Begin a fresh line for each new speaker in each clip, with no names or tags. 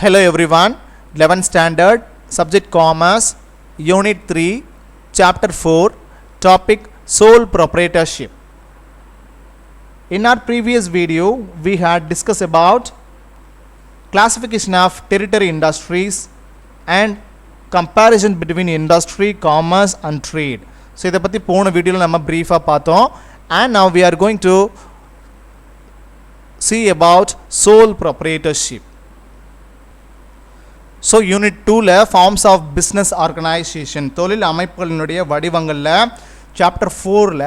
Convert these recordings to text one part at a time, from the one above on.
Hello everyone, 11th standard, subject commerce, unit 3, chapter 4, topic sole proprietorship. In our previous video, we had discussed about classification of territory industries and comparison between industry, commerce and trade. So, இதை பற்றி போன வீடியோவில் நம்ம brief-ஆ பார்த்தோம். And now we are going to see about sole proprietorship. So unit 2ல் forms of business organisation தொழில் அமைப்புகளினுடைய வடிவங்களில் chapter 4ல்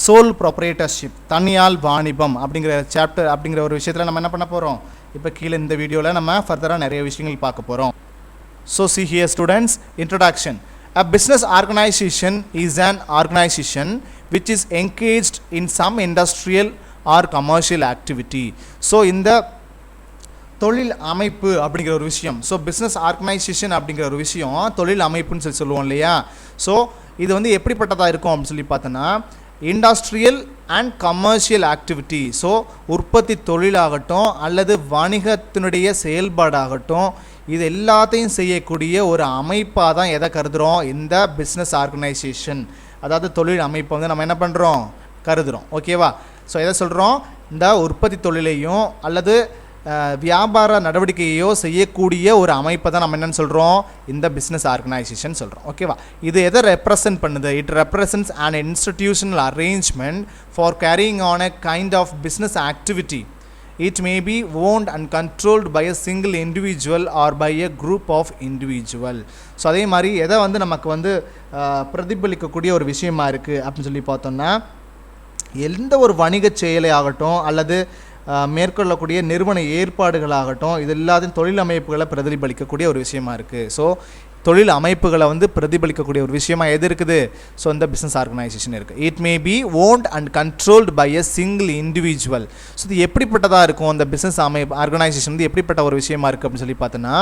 soul proprietorship தனியால் வாணிபம் அப்படிங்கிற ஒரு விஷயத்தில் நம்ம என்ன பண்ண போகிறோம். இப்போ கீழே இந்த வீடியோவில் நம்ம ஃபர்தராக நிறைய விஷயங்கள் பார்க்க போகிறோம். So see here students, introduction. A business organization is an organization which is engaged in some industrial or commercial activity. So இந்த தொழில் அமைப்பு அப்படிங்கிற ஒரு விஷயம், ஸோ பிஸ்னஸ் ஆர்கனைசேஷன் அப்படிங்கிற ஒரு விஷயம் தொழில் அமைப்புன்னு சொல்லுவோம் இல்லையா. ஸோ இது வந்து எப்படிப்பட்டதாக இருக்கும் அப்படின்னு சொல்லி பார்த்தோன்னா industrial and commercial activity. So உற்பத்தி தொழிலாகட்டும் அல்லது வணிகத்தினுடைய செயல்பாடாகட்டும் இது எல்லாத்தையும் செய்யக்கூடிய ஒரு அமைப்பாக தான் எதை கருதுகிறோம், இந்த பிஸ்னஸ் ஆர்கனைசேஷன் அதாவது தொழில் அமைப்பை வந்து நம்ம என்ன பண்ணுறோம் கருதுகிறோம். ஓகேவா. ஸோ எதை சொல்கிறோம், இந்த உற்பத்தி தொழிலையும் அல்லது வியாபார நடவடிக்கையோ செய்யக்கூடிய ஒரு அமைப்பை தான் நம்ம என்னென்னு சொல்கிறோம், இந்த பிஸ்னஸ் ஆர்கனைசேஷன் சொல்கிறோம். ஓகேவா. இது எதை ரெப்ரசன்ட் பண்ணுது, it represents an institutional arrangement for carrying on a kind of business activity. It may be owned and controlled by a single individual or by a group of individual. So அதே மாதிரி எதை வந்து நமக்கு வந்து பிரதிபலிக்கக்கூடிய ஒரு விஷயமா இருக்குது அப்படின்னு சொல்லி பார்த்தோம்னா எந்த ஒரு வணிக செயலை ஆகட்டும் அல்லது மேற்கொள்ளக்கூடிய நிறுவன ஏற்பாடுகளாகட்டும் இது எல்லாத்தையும் தொழில் அமைப்புகளை பிரதிபலிக்கக்கூடிய ஒரு விஷயமா இருக்குது. ஸோ தொழில் அமைப்புகளை வந்து பிரதிபலிக்கக்கூடிய ஒரு விஷயமா எது இருக்குது, ஸோ இந்த பிஸ்னஸ் ஆர்கனைசேஷன் இருக்குது. It may be owned and controlled by a single individual. So இது எப்படிப்பட்டதாக இருக்கும், இந்த பிஸ்னஸ் ஆர்கனைசேஷன் வந்து எப்படிப்பட்ட ஒரு விஷயமா இருக்குது அப்படின்னு சொல்லி பார்த்தோன்னா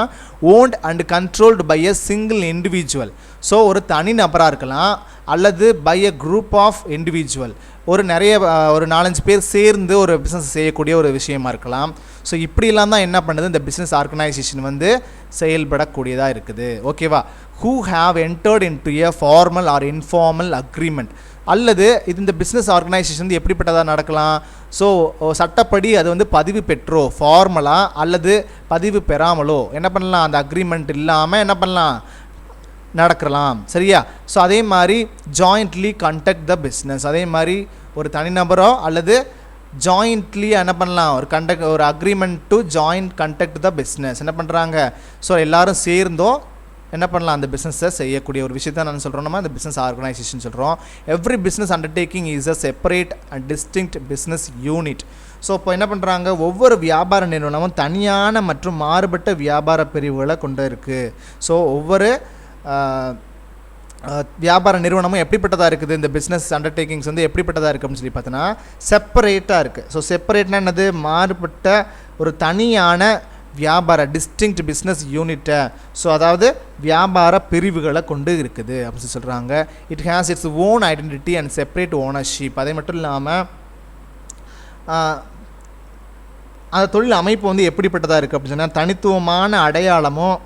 owned and controlled by a single individual. So ஒரு தனி நபராக இருக்கலாம் அல்லது by a group of individual, ஒரு 4-5 பேர் சேர்ந்து ஒரு பிஸ்னஸ் செய்யக்கூடிய ஒரு விஷயமா இருக்கலாம். ஸோ இப்படிலாம் தான் என்ன பண்ணுது இந்த பிஸ்னஸ் ஆர்கனைசேஷன் வந்து செயல்படக்கூடியதாக இருக்குது. ஓகேவா. Who have entered into a formal or informal agreement அல்லது இது இந்த பிஸ்னஸ் ஆர்கனைசேஷன் வந்து எப்படிப்பட்டதாக நடக்கலாம், ஸோ சட்டப்படி அது வந்து பதிவு பெற்றோ ஃபார்மலாக அல்லது பதிவு பெறாமலோ என்ன பண்ணலாம், அந்த அக்ரிமெண்ட் இல்லாமல் என்ன பண்ணலாம் நடக்கலாம். சரியா. ஸோ அதே மாதிரி ஜாயிண்ட்லி கண்டக்ட் த பிஸ்னஸ், அதே மாதிரி ஒரு தனிநபரோ அல்லது ஜாயிண்ட்லி என்ன பண்ணலாம் ஒரு agreement to joint conduct the business என்ன பண்ணுறாங்க, ஸோ எல்லோரும் சேர்ந்தோ என்ன பண்ணலாம் அந்த பிஸ்னஸை செய்யக்கூடிய ஒரு விஷயத்தை நான் சொல்கிறோம், நம்ம அந்த பிஸ்னஸ் ஆர்கனைசேஷன் சொல்கிறோம். Every business undertaking is a separate and distinct business unit. So இப்போ என்ன பண்ணுறாங்க, ஒவ்வொரு வியாபார நிறுவனமும் தனியான மற்றும் மாறுபட்ட வியாபார பிரிவுகளை கொண்டு இருக்குது. ஸோ ஒவ்வொரு வியாபார நிறுவனமும் எப்படிப்பட்டதாக இருக்குது, இந்த பிஸ்னஸ் அண்டர்டேக்கிங்ஸ் வந்து எப்படிப்பட்டதாக இருக்குது அப்படின்னு சொல்லி பார்த்தோன்னா செப்பரேட்டாக இருக்குது. ஸோ செப்பரேட்னா என்னது, மாறுபட்ட ஒரு தனியான வியாபார டிஸ்டிங்க்ட் பிஸ்னஸ் யூனிட்டை, ஸோ அதாவது வியாபார பிரிவுகளை கொண்டு இருக்குது அப்படின்னு சொல்கிறாங்க. It has its own identity and separate ownership. அதே மட்டும் இல்லாமல் அந்த தொழில் அமைப்பு வந்து எப்படிப்பட்டதாக இருக்குது அப்படின்னு சொன்னால் தனித்துவமான அடையாளமும்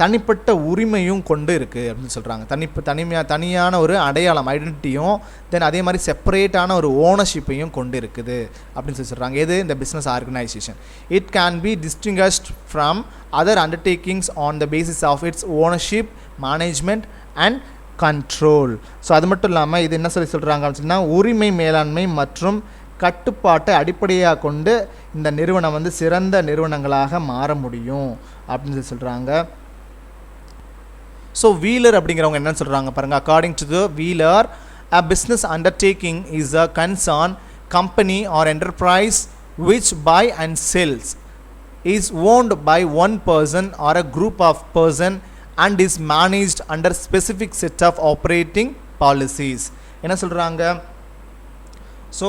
தனிப்பட்ட உரிமையும் கொண்டு இருக்குது அப்படின்னு சொல்கிறாங்க. தனியான ஒரு அடையாளம் ஐடென்டிட்டியும் தென் அதே மாதிரி செப்பரேட்டான ஒரு ஓனர்ஷிப்பையும் கொண்டு இருக்குது அப்படின்னு சொல்கிறாங்க. எது இந்த business organisation. It can be distinguished from other undertakings on the basis of its ownership, management and control. So அது மட்டும் இல்லாமல் இது என்ன சொல்கிறாங்க அப்படின்னு சொன்னால் உரிமை மேலாண்மை மற்றும் கட்டுப்பாட்டை அடிப்படையாக கொண்டு இந்த நிறுவனம் வந்து சிறந்த நிறுவனங்களாக மாற முடியும் அப்படின்னு சொல்கிறாங்க. ஸோ வீலர் அப்படிங்கிறவங்க என்ன சொல்கிறாங்க பாருங்கள். According to the Wheeler, a business undertaking is a concern company or enterprise which buy and sells is owned by one person or a group of person and is managed under specific set of operating policies. என்ன சொல்கிறாங்க, so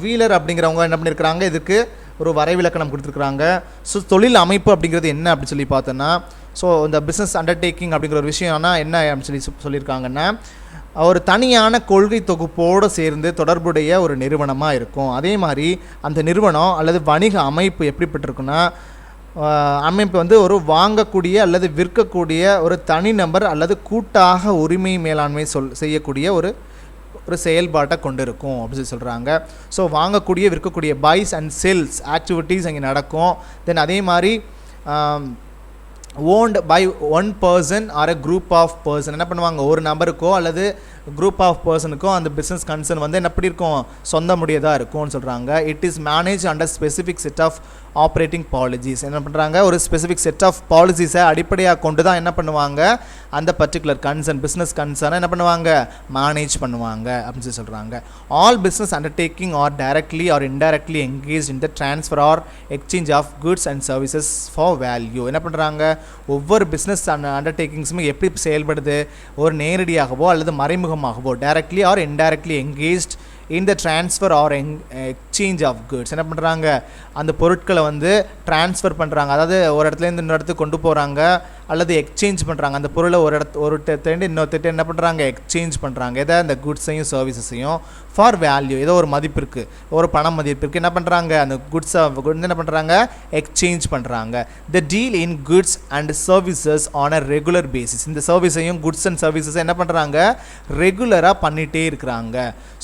wheeler அப்படிங்கிறவங்க என்ன பண்ணியிருக்கிறாங்க, இதுக்கு ஒரு வரைவிலக்கணம் கொடுத்துருக்குறாங்க. So தொழில் அமைப்பு அப்படிங்கிறது என்ன அப்படின்னு சொல்லி பார்த்தோன்னா, ஸோ இந்த பிஸ்னஸ் அண்டர்டேக்கிங் அப்படிங்கிற ஒரு விஷயம்னா என்ன அப்படின்னு சொல்லியிருக்காங்கன்னா ஒரு தனியான கொள்கை தொகுப்போடு சேர்ந்து தொடர்புடைய ஒரு நிறுவனமாக இருக்கும். அதே மாதிரி அந்த நிறுவனம் அல்லது வணிக அமைப்பு எப்படிப்பட்டிருக்குன்னா அமைப்பு வந்து ஒரு வாங்கக்கூடிய அல்லது விற்கக்கூடிய ஒரு தனிநபர் அல்லது கூட்டாக உரிமை மேலாண்மை செய்யக்கூடிய ஒரு செயல்பாட்டை கொண்டு இருக்கும் அப்படின்னு சொல்லி சொல்கிறாங்க. ஸோ வாங்கக்கூடிய விற்கக்கூடிய பைஸ் அண்ட் செல்ஸ் ஆக்டிவிட்டீஸ் அங்கே நடக்கும். தென் அதே மாதிரி owned by one person or a group of person என்ன பண்ணுவாங்க, ஒரு நபருக்கோ அல்லது குரூப் ஆஃப் பர்சனுக்கோ அந்த பிஸ்னஸ் கன்சர்ன் வந்து எப்படி இருக்கும், சொந்த முடியதாக இருக்கும்னு சொல்கிறாங்க. It is manage under specific set of operating policies. என்ன பண்ணுறாங்க, ஒரு ஸ்பெசிஃபிக் செட் ஆஃப் பாலிசிஸை அடிப்படையாக கொண்டு தான் என்ன பண்ணுவாங்க, அந்த பர்டிகுலர் கன்சர்ன் பிஸ்னஸ் கன்சர்னை என்ன பண்ணுவாங்க, மேனேஜ் பண்ணுவாங்க அப்படின்னு சொல்லி சொல்கிறாங்க. All business undertaking are directly or indirectly engage in the transfer or exchange of goods and services for value. என்ன பண்ணுறாங்க, ஒவ்வொரு பிஸ்னஸ் அண்டர்டேக்கிங்ஸுமே எப்படி செயல்படுது, ஒரு நேரடியாகவோ அல்லது மறைமுகமாகவோ directly or indirectly engaged in the transfer or exchange of goods. என்ன பண்ணுறாங்க, அந்த பொருட்களை வந்து ட்ரான்ஸ்ஃபர் பண்ணுறாங்க, அதாவது ஒரு இடத்துலேருந்து இன்னொரு இடத்துக்கு கொண்டு போகிறாங்க அல்லது எக்ஸ்சேஞ்ச் பண்ணுறாங்க. அந்த பொருளை ஒரு இடத்துலேருந்து இன்னொருத்திட்ட என்ன பண்ணுறாங்க, எக்ஸ்சேஞ்ச் பண்ணுறாங்க. எதை, அந்த குட்ஸையும் சர்வீசஸையும் ஃபார் வேல்யூ, ஏதோ ஒரு மதிப்பிற்கு, ஒரு பண மதிப்பிற்கு என்ன பண்ணுறாங்க, அந்த குட்ஸை என்ன பண்ணுறாங்க, எக்ஸ்சேஞ்ச் பண்ணுறாங்க. The deal in goods and services on a regular basis. இந்த சர்வீஸையும் குட்ஸ் அண்ட் சர்வீசஸ் என்ன பண்ணுறாங்க, ரெகுலராக பண்ணிகிட்டே இருக்கிறாங்க.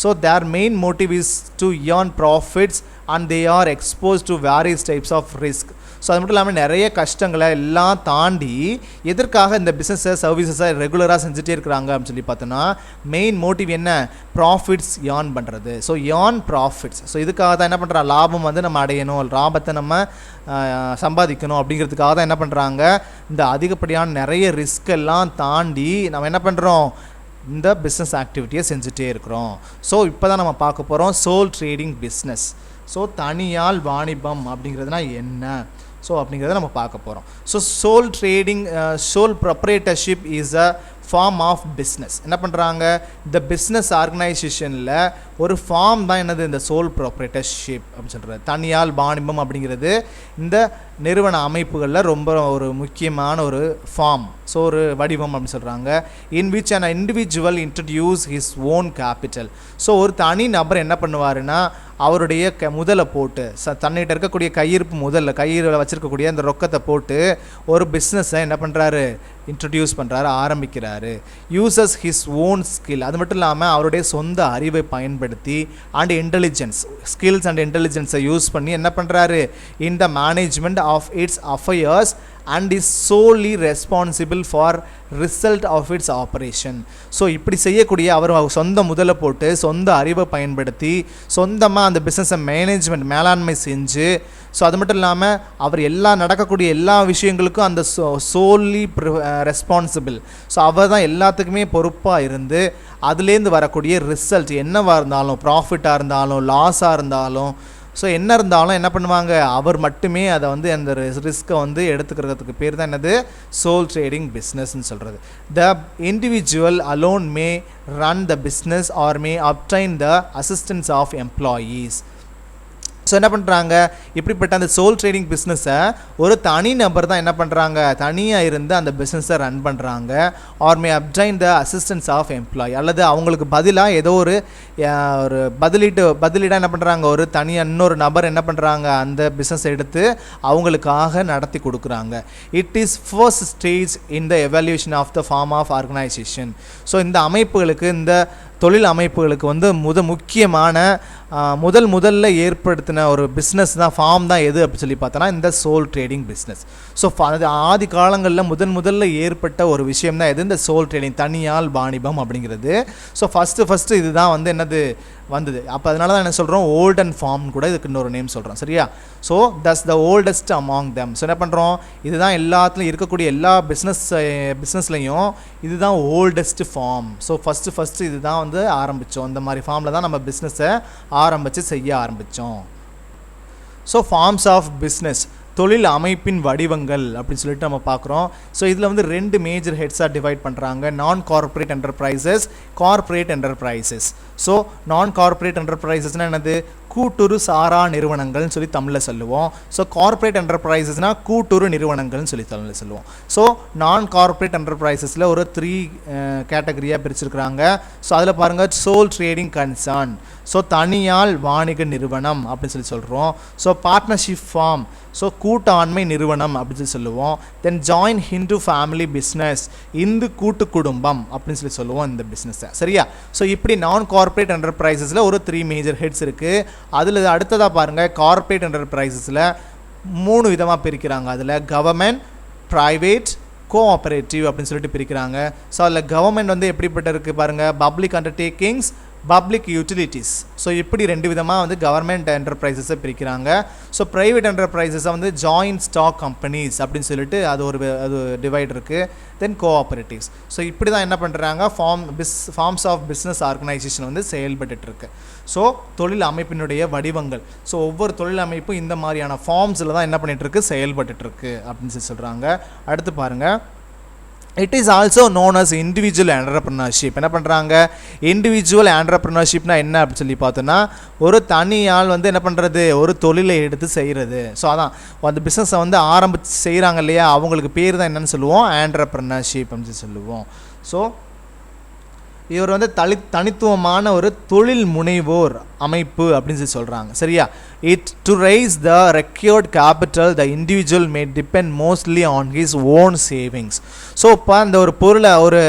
So there main motive is to earn profits and they are exposed to various types of risk. So அது மட்டும் இல்லாமல் நிறைய கஷ்டங்களை எல்லாம் தாண்டி எதற்காக இந்த பிஸ்னஸை சர்வீசஸை ரெகுலராக செஞ்சுட்டே இருக்கிறாங்க அப்படின்னு சொல்லி பார்த்தோன்னா, மெயின் மோட்டிவ் என்ன, ப்ராஃபிட்ஸ் ஏர்ன் பண்ணுறது. So earn profits. ஸோ இதுக்காக தான் என்ன பண்ணுறா, லாபம் வந்து நம்ம அடையணும், லாபத்தை நம்ம சம்பாதிக்கணும் அப்படிங்கிறதுக்காக தான் என்ன பண்ணுறாங்க, இந்த அதிகப்படியான நிறைய ரிஸ்க் எல்லாம் தாண்டி நம்ம என்ன பண்ணுறோம், இந்த பிஸ்னஸ் ஆக்டிவிட்டியை செஞ்சுட்டே இருக்கிறோம். ஸோ இப்போ தான் நம்ம பார்க்க போகிறோம் சோல் ட்ரேடிங் பிஸ்னஸ். ஸோ தனியால் வாணிபம் அப்படிங்கிறதுனா என்ன, ஸோ அப்படிங்கிறத நம்ம பார்க்க போகிறோம். So sole trading, sole proprietorship is a form of business. என்ன பண்ணுறாங்க, இந்த பிஸ்னஸ் ஆர்கனைசேஷனில் ஒரு ஃபார்ம் தான் என்னது, இந்த சோல் ப்ரொப்ரேட்டர்ஷிப் அப்படின்னு சொல்கிறது. தனியால் வாணிபம் அப்படிங்கிறது இந்த நிறுவன அமைப்புகளில் ரொம்ப ஒரு முக்கியமான ஒரு ஃபார்ம், ஸோ ஒரு வடிவம் அப்படின்னு சொல்கிறாங்க. In which an individual introduce his own capital. So ஒரு தனி நபர் என்ன பண்ணுவாருன்னா, அவருடைய முதலை போட்டு தன்னிட்ட இருக்கக்கூடிய கையிருப்பில் வச்சுருக்கக்கூடிய அந்த ரொக்கத்தை போட்டு ஒரு பிஸ்னஸை என்ன பண்ணுறாரு, இன்ட்ரடியூஸ் பண்ணுறாரு, ஆரம்பிக்கிறாரு. Uses his own skill. அது மட்டும் இல்லாமல் அவருடைய சொந்த அறிவை பயன்படுத்தி அண்ட் இன்டெலிஜென்ஸ், ஸ்கில்ஸ் அண்ட் இன்டெலிஜென்ஸை யூஸ் பண்ணி என்ன பண்ணுறாரு, in the management of its affairs and is solely responsible for result of its operation. So இப்படி செய்யக்கூடிய அவர் சொந்த முதலை போட்டு சொந்த அறிவை பயன்படுத்தி சொந்தமாக அந்த பிஸ்னஸை மேலாண்மை செஞ்சு, ஸோ அது மட்டும் இல்லாமல் அவர் நடக்கக்கூடிய எல்லா விஷயங்களுக்கும் அந்த சோலி ரெஸ்பான்சிபிள். ஸோ அவர் தான் எல்லாத்துக்குமே பொறுப்பாக இருந்து அதுலேருந்து வரக்கூடிய ரிசல்ட் என்னவாக இருந்தாலும், ப்ராஃபிட்டாக இருந்தாலும் லாஸாக இருந்தாலும், ஸோ என்ன இருந்தாலும் என்ன பண்ணுவாங்க, அவர் மட்டுமே அதை வந்து அந்த ரிஸ்க்கை வந்து எடுத்துக்கிறதுக்கு பேர் தான் என்னது, சோல் ட்ரேடிங் பிஸ்னஸ்ன்னு சொல்கிறது. The individual alone may run the business or may obtain the assistance of employees. So என்ன பண்ணுறாங்க, இப்படிப்பட்ட அந்த சோல் ட்ரேடிங் பிஸ்னஸை ஒரு தனி நபர் தான் என்ன பண்ணுறாங்க, தனியாக இருந்து அந்த பிஸ்னஸை ரன் பண்ணுறாங்க. Or may obtain the assistance of employee, அல்லது அவங்களுக்கு பதிலாக ஏதோ ஒரு பதிலீடாக என்ன பண்ணுறாங்க, ஒரு தனியாக இன்னொரு நபர் என்ன பண்ணுறாங்க, அந்த பிஸ்னஸ் எடுத்து அவங்களுக்காக நடத்தி கொடுக்குறாங்க. It is first stage in the evaluation of the form of organisation. So இந்த அமைப்புகளுக்கு, இந்த தொழில் அமைப்புகளுக்கு வந்து முக்கியமான முதல்ல ஏற்படுத்தின ஒரு பிஸ்னஸ் தான், ஃபார்ம் தான் எது அப்படின்னு சொல்லி பார்த்தோன்னா இந்த சோல் ட்ரேடிங் பிஸ்னஸ். ஸோ அது ஆதி காலங்களில் முதல்ல ஏற்பட்ட ஒரு விஷயம் தான் எது, இந்த சோல் ட்ரேடிங், தனியால் வாணிபம் அப்படிங்கிறது. ஸோ ஃபஸ்ட்டு இதுதான் வந்து என்னது வந்தது. அப்போ அதனால தான் என்ன சொல்கிறோம், ஓல்ட் அண்ட் ஃபார்ம் கூட இதுக்கு இன்னொரு நேம் சொல்கிறோம், சரியா. So that's the oldest among them. So என்ன பண்ணுறோம், இதுதான் எல்லாத்துலையும் இருக்கக்கூடிய எல்லா பிஸ்னஸ்லையும் இதுதான் ஓல்டஸ்ட் ஃபார்ம். ஸோ ஃபஸ்ட்டு இதுதான் வந்து ஆரம்பித்தோம், இந்த மாதிரி ஃபார்மில் தான் நம்ம பிஸ்னஸை ஆரம்பித்து செய்ய ஆரம்பித்தோம். ஸோ ஃபார்ம்ஸ் ஆஃப் பிஸ்னஸ், தொழில் அமைப்பின் வடிவங்கள் அப்படின்னு சொல்லிட்டு நம்ம பார்க்குறோம். ஸோ இதில் வந்து 2 மேஜர் ஹெட்ஸாக டிவைட் பண்ணுறாங்க, நான் corporate enterprises, corporate enterprises. So நான் கார்ப்பரேட் என்டர்பிரைசஸ்னால் என்னது, கூட்டுறு சாரா நிறுவனங்கள்னு சொல்லி தமிழில் சொல்லுவோம். ஸோ கார்ப்பரேட் என்டர்பிரைசஸ்னால் கூட்டுறு நிறுவனங்கள்னு சொல்லி தமிழில் சொல்லுவோம். ஸோ நான் கார்ப்பரேட் என்டர்பிரைசஸில் ஒரு 3 கேட்டகரியாக பிரிச்சிருக்கிறாங்க. ஸோ அதில் பாருங்கள், சோல் ட்ரேடிங் கன்சர்ன், ஸோ தனியால் வாணிக நிறுவனம் அப்படின்னு சொல்லி சொல்கிறோம். ஸோ பார்ட்னர்ஷிப் ஃபார்ம், ஸோ கூட்டாண்மை நிறுவனம் அப்படின்னு சொல்லி சொல்லுவோம். தென் join Hindu family business, Hindu கூட்டு குடும்பம் அப்படின்னு சொல்லி சொல்லுவோம் இந்த பிஸ்னஸை. சரியா? ஸோ இப்படி நான் கார்ப்பரேட் என்டர்பிரைசஸில் ஒரு 3 மேஜர் ஹெட்ஸ் இருக்குது. அதில் அடுத்ததாக பாருங்கள், கார்ப்பரேட் என்டர்பிரைசஸில் 3 விதமாக பிரிக்கிறாங்க. அதில் கவர்மெண்ட், ப்ரைவேட், கோஆப்ரேட்டிவ் அப்படின்னு சொல்லிட்டு பிரிக்கிறாங்க. ஸோ அதில் கவர்மெண்ட் வந்து எப்படிப்பட்ட இருக்குது பாருங்கள், public undertakings, public utilities. So இப்படி 2 விதமாக வந்து கவர்மெண்ட் என்டர்பிரைசஸை பிரிக்கிறாங்க. ஸோ ப்ரைவேட் என்டர்பிரைசஸை வந்து ஜாயின்ட் ஸ்டாக் கம்பெனிஸ் அப்படின்னு சொல்லிட்டு அது டிவைட் இருக்குது. தென் கோஆப்ரேட்டிவ்ஸ். ஸோ இப்படி தான் என்ன பண்ணுறாங்க, ஃபார்ம்ஸ் ஆஃப் பிஸ்னஸ் ஆர்கனைசேஷன் வந்து செயல்பட்டுருக்கு. ஸோ தொழில் அமைப்பினுடைய வடிவங்கள். ஸோ ஒவ்வொரு தொழில் அமைப்பும் இந்த மாதிரியான ஃபார்ம்ஸில் தான் என்ன பண்ணிகிட்ருக்கு, செயல்பட்டுருக்கு அப்படின்னு சொல்லி சொல்கிறாங்க. அடுத்து பாருங்கள், it is also known as individual entrepreneurship. என்ன பண்ணுறாங்க, இண்டிவிஜுவல் என்டர்பிரினர்ஷிப்னா என்ன அப்படின்னு சொல்லி பார்த்தோன்னா, ஒரு தனியால் வந்து என்ன பண்ணுறது, ஒரு தொழிலை எடுத்து செய்கிறது. ஸோ அதான் அந்த பிஸ்னஸை வந்து ஆரம்பித்து செய்கிறாங்க இல்லையா, அவங்களுக்கு பேர் தான் என்னென்னு சொல்லுவோம், என்டர்பிரினர்ஷிப் அப்படின்னு சொல்லுவோம். ஸோ இவர் வந்து தனித்துவமான ஒரு தொழில் முனைவோர் அமைப்பு அப்படின்னு சொல்லி சொல்கிறாங்க. சரியா? It to raise the required capital the individual May depend mostly on his own savings. So இப்போ அந்த ஒரு பொருளை, ஒரு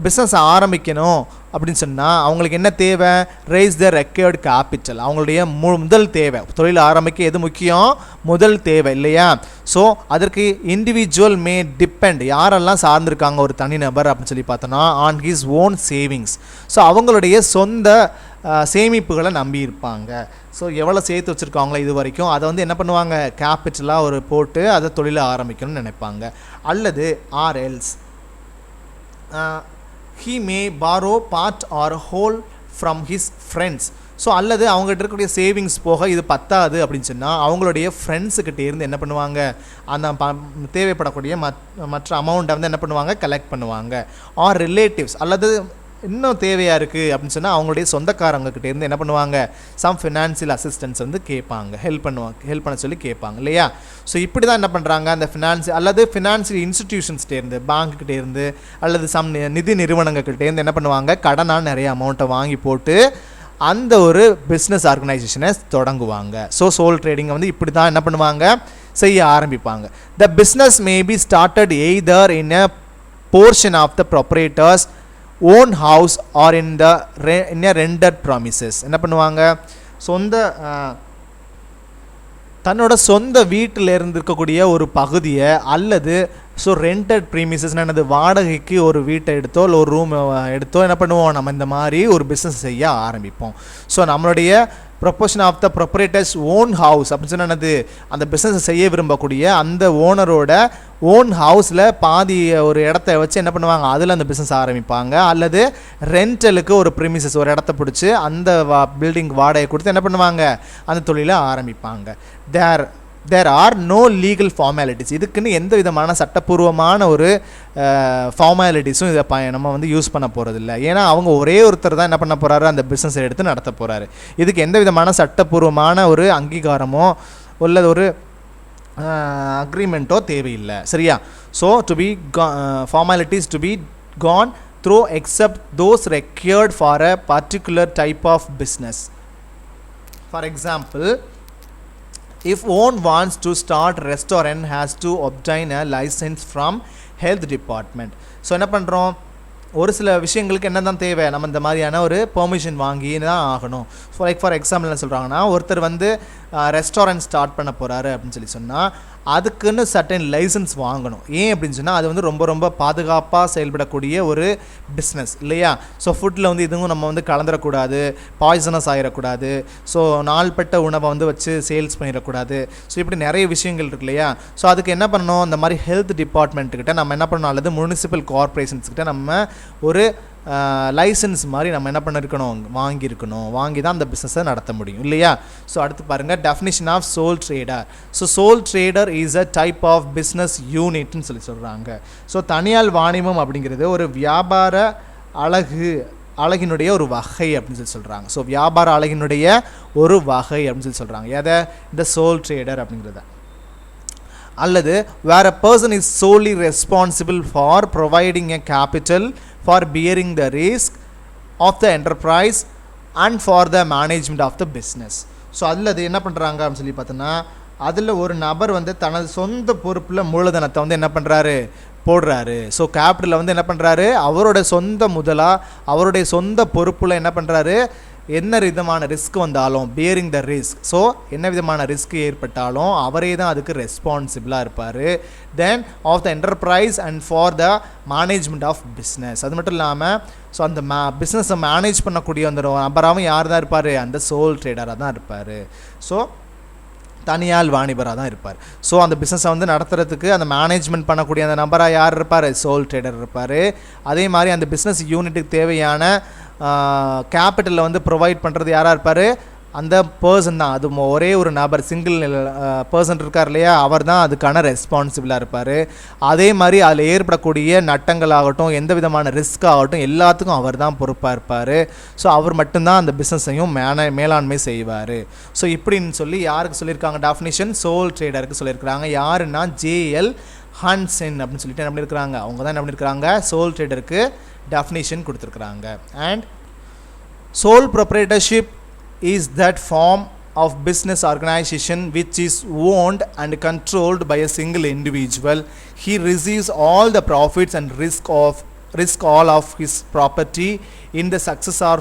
பிஸ்னஸ் ஆரம்பிக்கணும் அப்படின்னு சொன்னால் அவங்களுக்கு என்ன தேவை, ரைஸ் த ரெக்யர்ட் கேபிட்டல். அவங்களுடைய முதல் தேவை, தொழில் ஆரம்பிக்க எது முக்கியம், முதல் தேவை இல்லையா? ஸோ அதற்கு இண்டிவிஜுவல் மே டிபெண்ட், யாரெல்லாம் சார்ந்திருக்காங்க ஒரு தனிநபர் அப்படின்னு சொல்லி பார்த்தோன்னா, on his own savings. So அவங்களுடைய சொந்த சேமிப்புகளை நம்பி இருப்பாங்க. ஸோ எவ்வளோ சேர்த்து வச்சுருக்காங்களோ இது வரைக்கும் அதை வந்து என்ன பண்ணுவாங்க, கேபிட்டலாக ஒரு போட்டு அதை தொழிலை ஆரம்பிக்கணும்னு நினைப்பாங்க. அல்லது ஆர்எல்ஸ் he may borrow part or whole from his friends. So அல்லது அவங்ககிட்ட இருக்கக்கூடிய சேவிங்ஸ் போக இது பத்தாது அப்படின்னு சொன்னால் அவங்களுடைய ஃப்ரெண்ட்ஸுக்கிட்ட இருந்து என்ன பண்ணுவாங்க, அந்த தேவைப்படக்கூடிய மற்ற அமௌண்ட்டை வந்து என்ன பண்ணுவாங்க, கலெக்ட் பண்ணுவாங்க. ஆர் ரிலேட்டிவ்ஸ், அல்லது இன்னும் தேவையாக இருக்குது அப்படின்னு சொன்னால் அவங்களுடைய சொந்தக்காரங்கக்கிட்ட இருந்து என்ன பண்ணுவாங்க, சம் ஃபினான்சியல் அசிஸ்டன்ஸ் வந்து கேட்பாங்க, ஹெல்ப் பண்ண சொல்லி கேட்பாங்க இல்லையா? ஸோ இப்படி தான் என்ன பண்ணுறாங்க, அந்த ஃபினான்சியல் இன்ஸ்டிடியூஷன்ஸ்டேருந்து, பேங்க்கிட்டேருந்து அல்லது சம் நிதி நிறுவனங்கள்கிட்டேருந்து என்ன பண்ணுவாங்க, கடனாக நிறைய அமௌண்ட்டை வாங்கி போட்டு அந்த ஒரு பிஸ்னஸ் ஆர்கனைசேஷனை தொடங்குவாங்க. ஸோ சோல் ட்ரேடிங்கை வந்து இப்படி தான் என்ன பண்ணுவாங்க, செய்ய ஆரம்பிப்பாங்க. The business may be started either in a portion of the proprietor's own house or in a rented premises. என்ன பண்ணுவாங்க, தன்னோட சொந்த வீட்டில் இருந்திருக்கக்கூடிய ஒரு பகுதியை அல்லது ரெண்டட் ப்ரீமிசஸ்னால் என்னது, வாடகைக்கு ஒரு வீட்டை எடுத்தோ இல்லை ஒரு ரூம் எடுத்தோ என்ன பண்ணுவோம், நம்ம இந்த மாதிரி ஒரு பிஸ்னஸ் செய்ய ஆரம்பிப்போம். ஸோ நம்மளுடைய proportion of the proprietor's own house அப்படின்னு சொன்னால் என்னது, அந்த பிஸ்னஸை செய்ய விரும்பக்கூடிய அந்த ஓனரோட ஓன் ஹவுஸில் பாதி ஒரு இடத்த வச்சு என்ன பண்ணுவாங்க, அதில் அந்த பிஸ்னஸ் ஆரம்பிப்பாங்க. அல்லது ரெண்டலுக்கு ஒரு ப்ரிமிசஸ், ஒரு இடத்த பிடிச்சி அந்த பில்டிங் வாடகை கொடுத்து என்ன பண்ணுவாங்க, அந்த தொழிலை ஆரம்பிப்பாங்க. There are no legal formalities. இதுக்குன்னு எந்த விதமான சட்டப்பூர்வமான ஒரு ஃபார்மாலிட்டிஸும் இதை நம்ம வந்து யூஸ் பண்ண போகிறதில்ல. ஏன்னா அவங்க ஒரே ஒருத்தர் தான் என்ன பண்ண போகிறாரு, அந்த பிஸ்னஸை எடுத்து நடத்த போகிறாரு. இதுக்கு எந்த விதமான சட்டப்பூர்வமான ஒரு அங்கீகாரமோ அல்லது ஒரு அக்ரிமெண்ட்டோ தேவையில்லை. சரியா? So to be formalities to be gone through except those required for a particular type of business. For example, if one wants to start restaurant has to obtain a license from health department. So என்ன பண்ணுறோம், ஒரு சில விஷயங்களுக்கு என்ன தான் தேவை, நம்ம இந்த மாதிரியான ஒரு பெர்மிஷன் வாங்கி தான் ஆகணும். ஃபார் எக்ஸாம்பிள் என்ன சொல்கிறாங்கன்னா, ஒருத்தர் வந்து ரெஸ்டாரண்ட் ஸ்டார்ட் பண்ண போகிறாரு அப்படின்னு சொல்லி சொன்னால் அதுக்குன்னு சர்டன் லைசன்ஸ் வாங்கணும். ஏன் அப்படின்னு சொன்னால் அது வந்து ரொம்ப ரொம்ப பாதுகாப்பாக செயல்படக்கூடிய ஒரு பிஸ்னஸ் இல்லையா? ஸோ ஃபுட்டில் வந்து இதுவும் நம்ம வந்து கலந்துடக்கூடாது, பாய்சனஸ் ஆகிடக்கூடாது, ஸோ நாள்பட்ட உணவை வந்து வச்சு சேல்ஸ் பண்ணிடக்கூடாது. ஸோ இப்படி நிறைய விஷயங்கள் இருக்கு இல்லையா? ஸோ அதுக்கு என்ன பண்ணணும், இந்த மாதிரி ஹெல்த் டிபார்ட்மெண்ட்டுக்கிட்ட நம்ம என்ன பண்ணணும், அல்லது முனிசிபல் கார்பரேஷன்ஸ்கிட்ட நம்ம ஒரு லைசன்ஸ் மாதிரி நம்ம என்ன பண்ணிருக்கணும், வாங்கி தான் அந்த பிஸ்னஸை நடத்த முடியும் இல்லையா? ஸோ அடுத்து பாருங்கள், definition of sole trader. So sole trader is a type of business யூனிட்னு சொல்கிறாங்க. ஸோ தனியால் வாணிபம் அப்படிங்கிறது ஒரு வியாபார அலகு அழகினுடைய ஒரு வகை அப்படின்னு சொல்லி சொல்கிறாங்க. ஸோ வியாபார அழகினுடைய ஒரு வகை அப்படின்னு சொல்லி சொல்கிறாங்க. எதை? இந்த சோல் ட்ரேடர் அப்படிங்கிறத. அல்லது where a person is solely responsible for providing a capital for bearing the risk of the enterprise and for the management of the business. So அதில் அது என்ன பண்ணுறாங்க அப்படின்னு சொல்லி பார்த்தோன்னா, அதில் ஒரு நபர் வந்து தனது சொந்த பொறுப்பில் மூலதனத்தை வந்து என்ன பண்ணுறாரு, போடுறாரு. ஸோ கேபிட்டலில் வந்து என்ன பண்ணுறாரு, அவரோட சொந்த முதலாக அவருடைய சொந்த பொறுப்பில் என்ன பண்ணுறாரு, என்ன விதமான ரிஸ்க் வந்தாலும் பியரிங் த ரிஸ்க், ஸோ என்ன விதமான ரிஸ்க் ஏற்பட்டாலும் அவரே தான் அதுக்கு ரெஸ்பான்சிபிளாக இருப்பார். Then of the enterprise and for the management of business. அது மட்டும் இல்லாமல் ஸோ அந்த பிஸ்னஸை மேனேஜ் பண்ணக்கூடிய அந்த நபராகவும் யார் தான் இருப்பார், அந்த சோல் ட்ரேடராக தான் இருப்பார். ஸோ தனியால் வாணிபராக தான் இருப்பார். ஸோ அந்த பிஸ்னஸை வந்து நடத்துறதுக்கு அந்த மேனேஜ்மெண்ட் பண்ணக்கூடிய அந்த நபராக யார் இருப்பார், சோல் ட்ரேடர் இருப்பார். அதே மாதிரி அந்த பிஸ்னஸ் யூனிட்டுக்கு தேவையான கேபிட்டலில் வந்து ப்ரொவைட் பண்ணுறது யாராக இருப்பார், அந்த பர்சன் தான். அது ஒரே ஒரு நபர், சிங்கிள் பர்சன் இருக்கார் இல்லையா, அவர் தான் அதுக்கான ரெஸ்பான்சிபிளாக இருப்பார். அதே மாதிரி அதில் ஏற்படக்கூடிய நட்டங்கள் ஆகட்டும், எந்த விதமான ரிஸ்க் ஆகட்டும், எல்லாத்துக்கும் அவர் தான் பொறுப்பாக இருப்பார். ஸோ அவர் மட்டும்தான் அந்த பிஸ்னஸையும் மேலாண்மை செய்வார். ஸோ இப்படின்னு சொல்லி யாருக்கு சொல்லியிருக்காங்க டெஃபினிஷன், சோல் ட்ரேடருக்கு சொல்லியிருக்கிறாங்க. யாருன்னா ஜேஎல் ஹன்சென் அப்படின்னு சொல்லிட்டு என்ன பண்ணியிருக்கிறாங்க, அவங்க தான் என்ன பண்ணியிருக்கிறாங்க, சோல் ட்ரேடருக்கு டெஃபினிஷன் கொடுத்துருக்குறாங்க. And sole proprietorship is that form of business organization which is owned and controlled by a single individual. He receives all the profits and risk all of his property in the success or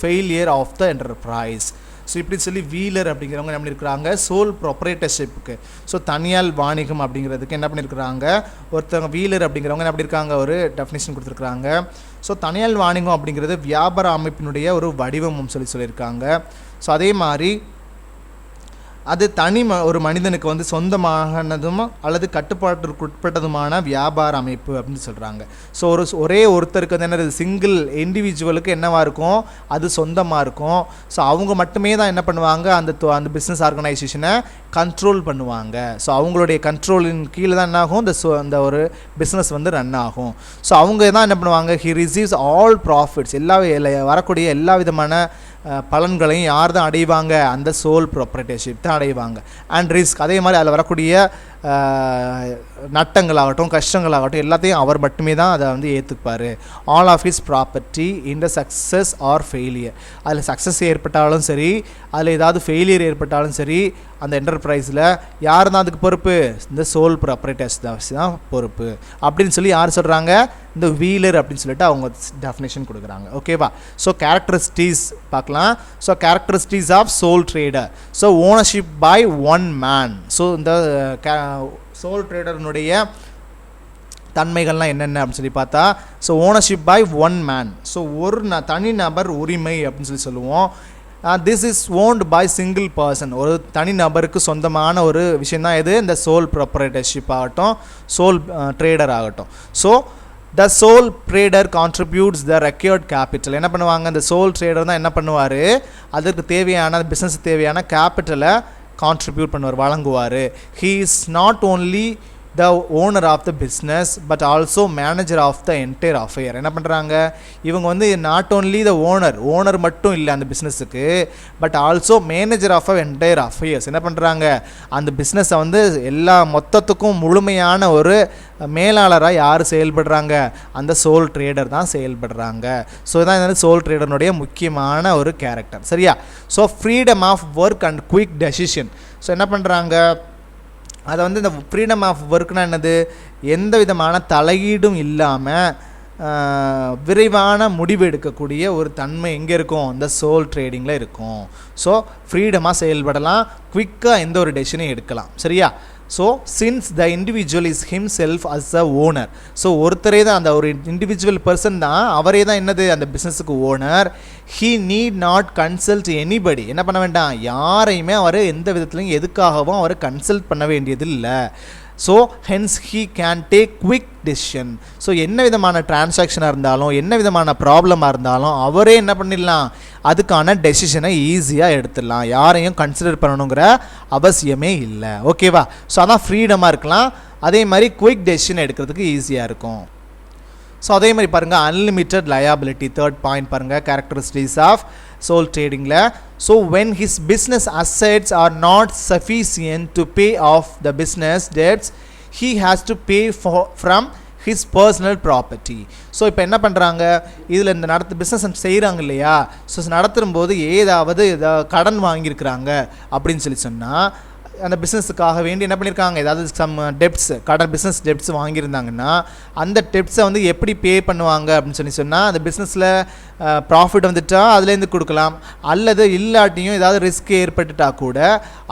failure of the enterprise. So இப்படி சொல்லி wheeler அப்படிங்கிறவங்க என்ன பண்ணியிருக்கிறாங்க, soul ப்ரொப்ரைட்டர்ஷிப்புக்கு, so தனியால் வாணிகம் அப்படிங்கிறதுக்கு என்ன பண்ணியிருக்கிறாங்க, ஒருத்தவங்க வீலர் அப்படிங்கிறவங்க என்ன பண்ணியிருக்காங்க, ஒரு டெஃபினேஷன் கொடுத்துருக்குறாங்க. ஸோ தனியால் வாணிகம் அப்படிங்கிறது வியாபார அமைப்பினுடைய ஒரு வடிவமும் சொல்லியிருக்காங்க. ஸோ அதே மாதிரி அது ஒரு மனிதனுக்கு வந்து சொந்தமானதும் அல்லது கட்டுப்பாட்டிற்கு உட்பட்டதுமான வியாபார அமைப்பு அப்படின்னு சொல்கிறாங்க. ஸோ ஒரே ஒருத்தருக்கு வந்து என்ன, சிங்கிள் இண்டிவிஜுவலுக்கு என்னவாக இருக்கும், அது சொந்தமாக இருக்கும். ஸோ அவங்க மட்டுமே தான் என்ன பண்ணுவாங்க, அந்த பிஸ்னஸ் ஆர்கனைசேஷனை கண்ட்ரோல் பண்ணுவாங்க. ஸோ அவங்களுடைய கண்ட்ரோலின் கீழே தான் என்ன ஆகும், அந்த ஒரு பிஸ்னஸ் வந்து ரன் ஆகும். ஸோ அவங்க தான் என்ன பண்ணுவாங்க, ஹி ரிசீவ்ஸ் ஆல் ப்ராஃபிட்ஸ், வரக்கூடிய எல்லா விதமான பலன்களையும் யார் தான் அடைவாங்க, அந்த சோல் ப்ரொப்ரைட்டர்ஷிப் தான் அடைவாங்க. அண்ட் ரிஸ்க், அதே மாதிரி அதில் வரக்கூடிய நட்டங்களாகட்டும் கஷ்டங்களாகட்டும் எல்லாத்தையும் அவர் மட்டுமே தான் அதை வந்து ஏற்றுப்பார். All of his property in the success or failure, அதில் சக்ஸஸ் ஏற்பட்டாலும் சரி, அதில் ஏதாவது ஃபெயிலியர் ஏற்பட்டாலும் சரி, அந்த என்டர்பிரைஸில் யார் தான் அதுக்கு பொறுப்பு, இந்த சோல் ப்ராப்பர்ட்டர்ஸ் தான் பொறுப்பு அப்படின்னு சொல்லி யார் சொல்கிறாங்க, இந்த வீலர் அப்படின்னு சொல்லிட்டு அவங்க டெஃபினேஷன் கொடுக்குறாங்க. ஓகேவா? ஸோ கேரக்டரிஸ்டிக்ஸ் பார்க்கலாம். So characteristics of sole trader. So ownership by one man. So இந்த சோல் ட்ரேடர்னுடைய தன்மைகள்லாம் என்னென்ன அப்படின்னு சொல்லி பார்த்தா, so ownership by one man, so ஒரு தனிநபர் உரிமை அப்படின்னு சொல்லுவோம். This is owned by single person, ஒரு தனி நபருக்கு சொந்தமான ஒரு விஷயம் தான் இது இந்த சோல் ப்ரொப்ரைட்டர்ஷிப் ஆகட்டும், சோல் ட்ரேடர் ஆகட்டும். So the sole trader contributes the required capital. என்ன பண்ணுவாங்க, இந்த சோல் ட்ரேடர் தான் என்ன பண்ணுவார், அதற்கு தேவையான பிஸ்னஸ் தேவையான கேபிட்டலை கான்ட்ரிபியூட் பண்ணுவார், வழங்குவார். He is not only the owner of the business but also manager of the entire affair. என்ன பண்ணுறாங்க, இவங்க வந்து நாட் ஓன்லி த ஓனர் மட்டும் இல்லை அந்த பிஸ்னஸுக்கு, but also manager of entire affairs. என்ன பண்ணுறாங்க, அந்த பிஸ்னஸை வந்து எல்லா மொத்தத்துக்கும் முழுமையான ஒரு மேலாளராக யார் செயல்படுறாங்க, அந்த சோல் ட்ரேடர் தான் செயல்படுறாங்க. ஸோ இதான் இந்த சோல் ட்ரேடர்னுடைய முக்கியமான ஒரு கேரக்டர். சரியா? So freedom of work and quick decision. So என்ன பண்ணுறாங்க, அதை வந்து இந்த ஃப்ரீடம் ஆஃப் ஒர்க்னா என்னது, எந்த விதமான தலையீடும் இல்லாமல் விரைவான முடிவு எடுக்கக்கூடிய ஒரு தன்மை எங்கே இருக்கும், இந்த சோல் ட்ரேடிங்கில் இருக்கும். ஸோ ஃப்ரீடமாக செயல்படலாம், குவிக்காக எந்த ஒரு டெசிஷனையும் எடுக்கலாம். சரியா? So since the individual is himself as a owner, so ஒருத்தரே தான், அந்த ஒரு இண்டிவிஜுவல் பர்சன் தான், அவரே தான் என்னது அந்த பிஸ்னஸுக்கு owner. He need not consult anybody, என்ன பண்ண வேண்டாம், யாரையுமே அவர் எந்த விதத்துலையும் எதுக்காகவும் அவர் கன்சல்ட் பண்ண வேண்டியது இல்லை. So hence he can take quick decision. So என்ன விதமான டிரான்சாக்ஷனாக இருந்தாலும், என்ன விதமான ப்ராப்ளமாக இருந்தாலும் அவரே என்ன பண்ணிடலாம், அதுக்கான டெசிஷனை ஈஸியாக எடுத்துடலாம், யாரையும் கன்சிடர் பண்ணணுங்கிற அவசியமே இல்லை. ஓகேவா? ஸோ அதான் ஃப்ரீடமாக இருக்கலாம், அதே மாதிரி குயிக் டெசிஷன் எடுக்கிறதுக்கு ஈஸியாக இருக்கும். ஸோ அதே மாதிரி பாருங்கள் அன்லிமிட்டட் லயபிலிட்டி தேர்ட் பாயிண்ட் பாருங்கள் கேரக்டரிஸ்டிக்ஸ் ஆஃப் சோல் ட்ரேடிங்கில். So when his business assets are not sufficient to pay off the business debts he has to pay from his personal property. So இப்போ என்ன பண்ணுறாங்க, இதில் இந்த பிஸ்னஸ் செய்கிறாங்க இல்லையா, so நடத்தும்போது ஏதாவது கடன் வாங்கியிருக்கிறாங்க அப்படின்னு சொல்லி சொன்னால் அந்த பிஸ்னஸுக்காக வேண்டி என்ன பண்ணியிருக்காங்க, ஏதாவது சம் டெப்ட்ஸ் கடன் பிஸ்னஸ் டெப்ட்ஸ் வாங்கியிருந்தாங்கன்னா அந்த டெப்ட்ஸை வந்து எப்படி பே பண்ணுவாங்க அப்படின்னு சொல்லி சொன்னால் அந்த பிஸ்னஸில் ப்ராஃபிட் வந்துட்டால் அதுலேருந்து கொடுக்கலாம், அல்லது இல்லாட்டியும் ஏதாவது ரிஸ்க் ஏற்பட்டுட்டா கூட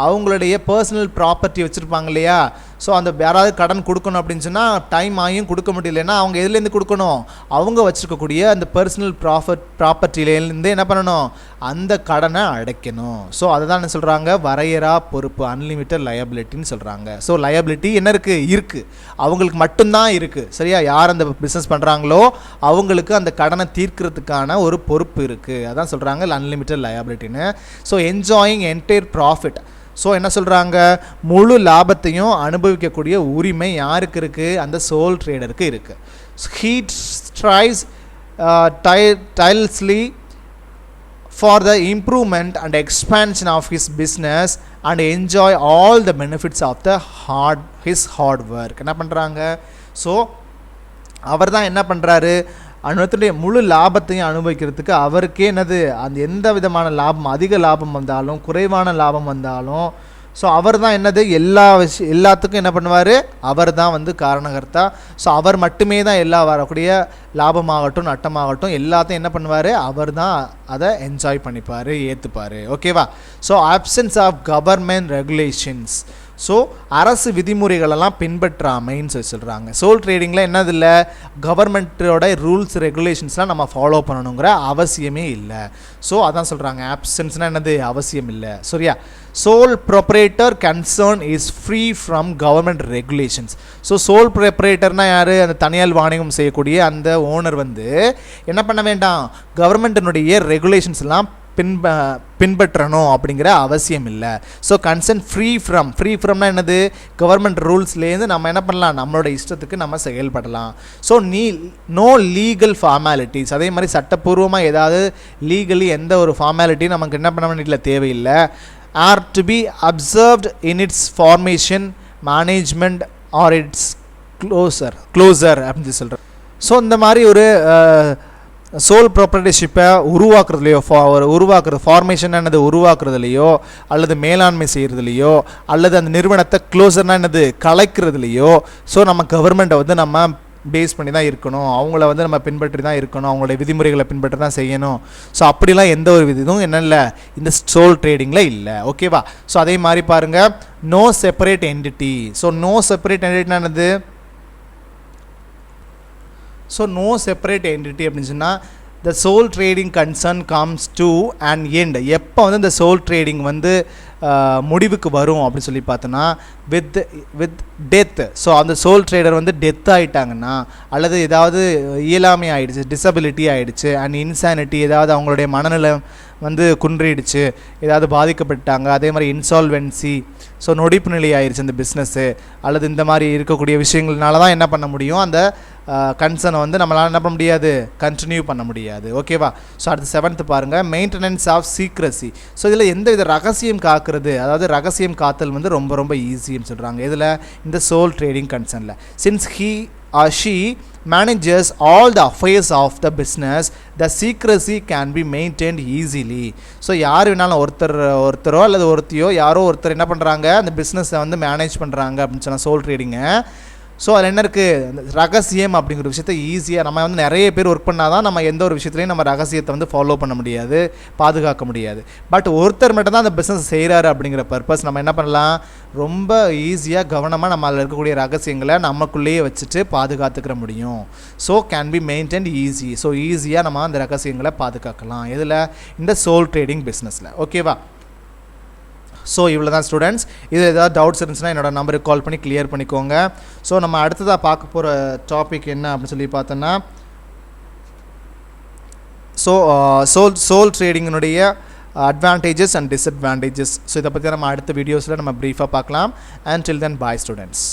அவங்களுடைய பர்சனல் ப்ராப்பர்ட்டி வச்சுருப்பாங்க இல்லையா, ஸோ அந்த யாராவது கடன் கொடுக்கணும் அப்படின்னு சொன்னால் டைம் ஆகியும் கொடுக்க முடியலன்னா அவங்க எதுலேருந்து கொடுக்கணும், அவங்க வச்சுருக்கக்கூடிய அந்த பர்சனல் ப்ராப்பர்ட்டிலேருந்து என்ன பண்ணணும், அந்த கடனை அடைக்கணும். ஸோ அதை தான் என்ன சொல்கிறாங்க, வரையறா பொறுப்பு அன்லிமிட்டட் லயபிலிட்டின்னு சொல்கிறாங்க. ஸோ லயபிலிட்டி என்ன இருக்குது அவங்களுக்கு மட்டும்தான் இருக்குது சரியா, யார் அந்த பிஸ்னஸ் பண்ணுறாங்களோ அவங்களுக்கு அந்த கடனை தீர்க்கிறதுக்கான ஒரு பொறுப்பு இருக்குது, அதான் சொல்கிறாங்க அன்லிமிட்டட் லயபிலிட்டின்னு. So enjoying entire profit, so என்ன சொல்கிறாங்க, முழு லாபத்தையும் அனுபவிக்கக்கூடிய உரிமை யாருக்கு இருக்குது, அந்த சோல் ட்ரேடருக்கு இருக்குது. He ட்ரைஸ் tirelessly for the improvement and expansion of his business and enjoy all the benefits of his hard work. என்ன பண்ணுறாங்க, ஸோ அவர் தான் என்ன பண்ணுறாரு, அனுபவத்துடைய முழு லாபத்தையும் அனுபவிக்கிறதுக்கு அவருக்கே என்னது, அந்த எந்த விதமான லாபம் அதிக லாபம் வந்தாலும் குறைவான லாபம் வந்தாலும் ஸோ அவர் தான் என்னது எல்லாத்துக்கும் என்ன பண்ணுவார், அவர் தான் வந்து காரணகர்த்தா. ஸோ அவர் மட்டுமே தான் எல்லா வரக்கூடிய லாபமாகட்டும் நட்டமாகட்டும் எல்லாத்தையும் என்ன பண்ணுவார், அவர் தான் அதை என்ஜாய் பண்ணிப்பார் ஏற்றுப்பார். ஓகேவா. So absence of government regulations, so அரசு விதிமுறைகளெல்லாம் பின்பற்றாமைன்னு சொல்கிறாங்க. சோல் ட்ரேடிங்கில் என்னது இல்லை, கவர்மெண்ட்டோட ரூல்ஸ் ரெகுலேஷன்ஸ்லாம் நம்ம ஃபாலோ பண்ணணுங்கிற அவசியமே இல்லை. ஸோ அதான் சொல்கிறாங்க ஆப்சன்ஸ்னால் என்னது, அவசியம் இல்லை சரியா. Sole proprietor concern is free from government regulations. So sole ப்ரொப்ரேட்டர்னால் யார், அந்த தனியார் வாணிகம் செய்யக்கூடிய அந்த ஓனர் வந்து என்ன பண்ண வேண்டாம், கவர்மெண்ட்டினுடைய ரெகுலேஷன்ஸ்லாம் பின்பற்றணும் அப்படிங்கிற அவசியம் இல்லை. ஸோ கன்சர்ன் ஃப்ரீ ஃப்ரம்னா என்னது, கவர்மெண்ட் ரூல்ஸ்லேருந்து நம்ம என்ன பண்ணலாம், நம்மளோட இஷ்டத்துக்கு நம்ம செயல்படலாம். ஸோ நோ லீகல் ஃபார்மாலிட்டிஸ், அதே மாதிரி சட்டப்பூர்வமாக ஏதாவது லீகலி எந்த ஒரு ஃபார்மாலிட்டியும் நமக்கு என்ன பண்ண வேண்டியதில்லை, தேவையில்லை. Are to be observed in its formation management or its closure அப்படின்னு சொல்கிறேன். ஸோ இந்த மாதிரி ஒரு சோல் ப்ராப்பர்ட்டிஷிப்பை உருவாக்குறது ஃபார்மேஷன் என்னது உருவாக்குறதுலையோ அல்லது மேலாண்மை செய்கிறதுலையோ அல்லது அந்த நிறுவனத்தை க்ளோசர்னா என்னது கலைக்கிறதுலையோ ஸோ நம்ம கவர்மெண்ட்டை வந்து நம்ம பேஸ் பண்ணி தான் இருக்கணும், அவங்கள வந்து நம்ம பின்பற்றி தான் இருக்கணும், அவங்களுடைய விதிமுறைகளை பின்பற்றி தான் செய்யணும். ஸோ அப்படிலாம் எந்த ஒரு இதுவும் என்ன இல்லை இந்த சோல் ட்ரேடிங்கில் இல்லை. ஓகேவா. ஸோ அதே மாதிரி பாருங்கள் no separate entity. So no separate என்டிட்டினா என்னது, ஸோ நோ செப்பரேட் என்டிட்டி அப்படின்னு சொன்னால் the sole trading concern comes to an end. எப்போ வந்து இந்த சோல் ட்ரேடிங் வந்து முடிவுக்கு வரும் அப்படின்னு சொல்லி பார்த்தோன்னா வித் டெத். ஸோ அந்த சோல் ட்ரேடர் வந்து டெத் ஆகிட்டாங்கன்னா அல்லது ஏதாவது இயலாமை ஆகிடுச்சு, டிசபிலிட்டி ஆகிடுச்சு அண்ட் இன்சானிட்டி, ஏதாவது அவங்களுடைய மனநிலை வந்து குன்றிடுச்சு, ஏதாவது பாதிக்கப்பட்டாங்க, அதே மாதிரி இன்சால்வென்சி, ஸோ நொடிப்பு நிலை ஆயிடுச்சு அந்த பிஸ்னஸ்ஸு அல்லது இந்த மாதிரி இருக்கக்கூடிய விஷயங்கள்னால தான் என்ன பண்ண முடியும், அந்த கன்சர்னை வந்து நம்மளால் என்ன பண்ண முடியாது, கண்டினியூ பண்ண முடியாது. ஓகேவா. ஸோ அடுத்து 7th பாருங்கள் மெயின்டெனன்ஸ் ஆஃப் சீக்ரஸி. ஸோ இதில் எந்த வித ரகசியம் காக்கிறது, அதாவது ரகசியம் காத்தல் வந்து ரொம்ப ரொம்ப ஈஸின்னு சொல்கிறாங்க. இதில் இந்த சோல் ட்ரேடிங் கன்சர்னில் since he or she manages all the affairs of the business, the secrecy can be maintained easily. So யார் வேணாலும் ஒருத்தரோ அல்லது ஒருத்தியோ யாரோ ஒருத்தர் என்ன பண்ணுறாங்க அந்த பிஸ்னஸை வந்து மேனேஜ் பண்ணுறாங்க அப்படின்னு சொன்னால் சோல் ட்ரேடிங்கை. ஸோ அதில் என்ன இருக்குது, ரகசியம் அப்படிங்கிற விஷயத்தை ஈஸியாக நம்ம வந்து நிறைய பேர் ஒர்க் பண்ணால் தான் நம்ம எந்த ஒரு விஷயத்துலையும் நம்ம ரகசியத்தை வந்து ஃபாலோ பண்ண முடியாது, பாதுகாக்க முடியாது. பட் ஒருத்தர் மட்டும் தான் அந்த பிஸ்னஸ் செய்கிறாரு அப்படிங்கிற பர்பஸ் நம்ம என்ன பண்ணலாம், ரொம்ப ஈஸியாக கவனமாக நம்ம அதில் இருக்கக்கூடிய ரகசியங்களை நமக்குள்ளேயே வச்சுட்டு பாதுகாத்துக்கிற முடியும். So can be maintained easy. So ஈஸியாக நம்ம அந்த ரகசியங்களை பாதுகாக்கலாம் இதில் இந்த சோல் ட்ரேடிங் பிஸ்னஸில். ஓகேவா. ஸோ இவ்வளோ தான் ஸ்டூடெண்ட்ஸ். இது ஏதாவது டவுட்ஸ் இருந்துச்சுன்னா என்னோடய நம்பருக்கு கால் பண்ணி கிளியர் பண்ணிக்கோங்க. ஸோ நம்ம அடுத்ததாக பார்க்க போகிற டாபிக் என்ன அப்படின்னு சொல்லி பார்த்தோன்னா சோல் ட்ரேடிங்கினுடைய அட்வான்டேஜஸ் அண்ட் டிஸ்அட்வான்டேஜஸ். ஸோ இதை பற்றி நம்ம அடுத்த வீடியோஸில் நம்ம ப்ரீஃபாக பார்க்கலாம். And till then bye students.